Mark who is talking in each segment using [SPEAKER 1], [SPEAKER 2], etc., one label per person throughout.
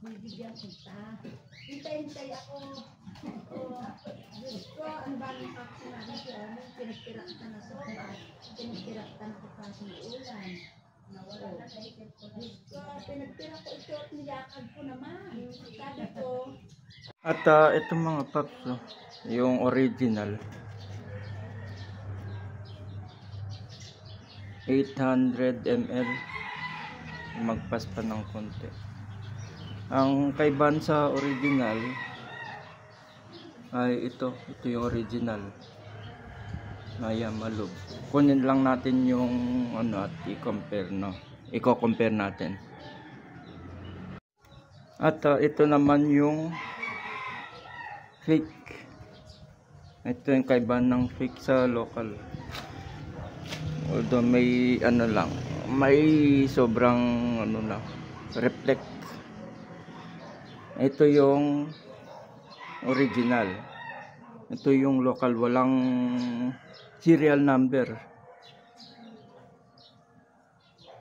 [SPEAKER 1] Bibigyan kita. Hintay-hintay ako. Diyos ko, ano ba yung sinabi siya? Pinagtiraktan na so. Pinagtiraktan ako kasi ulan. Diyos ko, pinagtirak ko ito at niyakag ko naman. Sabi ko.
[SPEAKER 2] At itong mga paps, yung original. 800 ml. Magpas pa ng konti. Ang kaibahan sa original ay ito yung original. Ayan, malub. Kunin lang natin yung ano at i-compare, no. I-compare natin. At ito naman yung fake. Ito yung kaibahan ng fake sa local. Although may ano lang, may sobrang ano lang, reflect. Ito yung original. Ito yung local, walang serial number.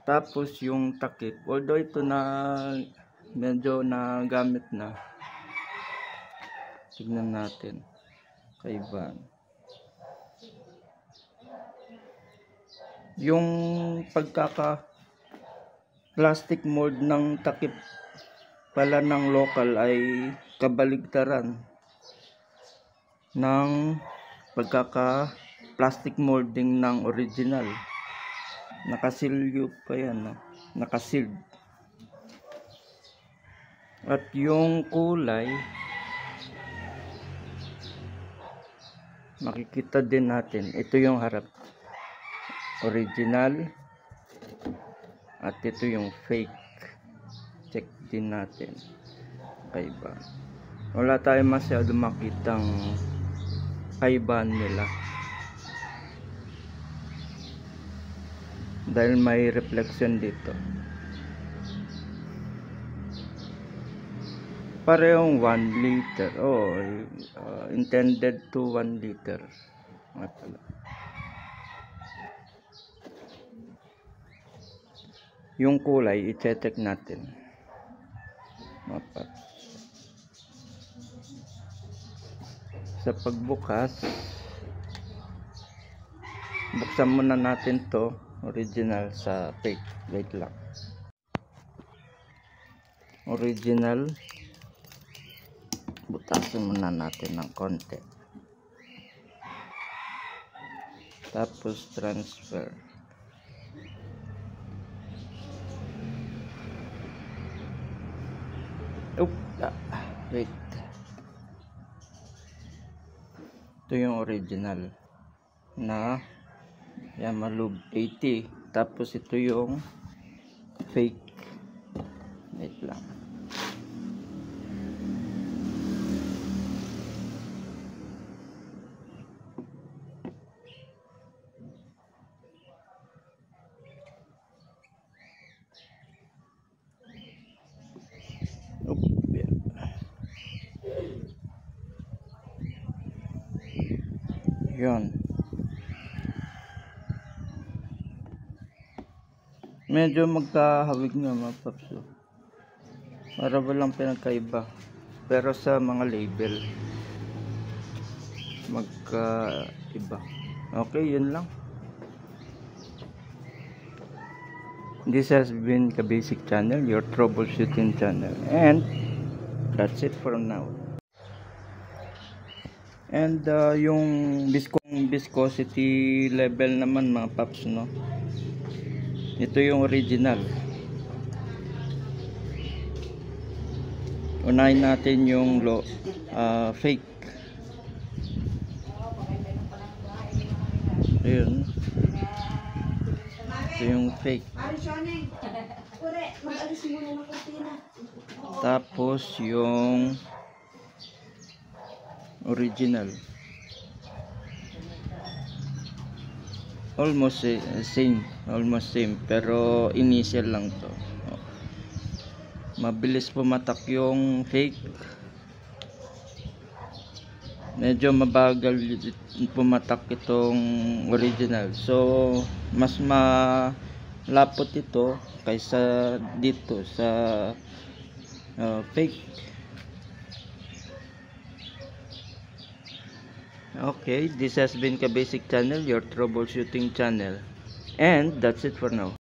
[SPEAKER 2] Tapos yung takip, although ito na medyo nagamit na. Tignan natin. Kaibahan. Yung pagkaka plastic mold ng takip pala ng local ay kabaligtaran ng pagkaka plastic molding ng original. Nakasilyo pa yan, no? Nakasealed. At yung kulay makikita din natin, ito yung harap original at ito yung fake. Check din natin kaiba. Wala tayong masyado makitang kaibahan nila dahil may reflection dito. Parehong 1 liter. Intended to 1 liter. Yung kulay, i-check natin. Mapat. Sa pagbukas, buksan muna natin to original sa fake. Wait lang. Original, butasin muna natin ng konti. Tapos transfer. Wait. Ito yung original na Yamalub 80. Tapos ito yung fake. Wait lang. Yun. Medyo magkahawig nga mga paps. Para walang pinagkaiba. Pero sa mga label magkaiba. Okay, yun lang. This has been Kabasic Channel, your troubleshooting channel. And that's it for now. And yung viscosity level naman mga paps, no. Ito yung original. Unahin natin yung fake. Ayun. Ito yung fake. Tapos yung original. Almost same, pero initial lang to. Mabilis pumatak yung fake, medyo mabagal pumatak itong original. So mas malapot ito kaysa dito sa Fake. Okay, this has been Kabasic Channel, your troubleshooting channel. And that's it for now.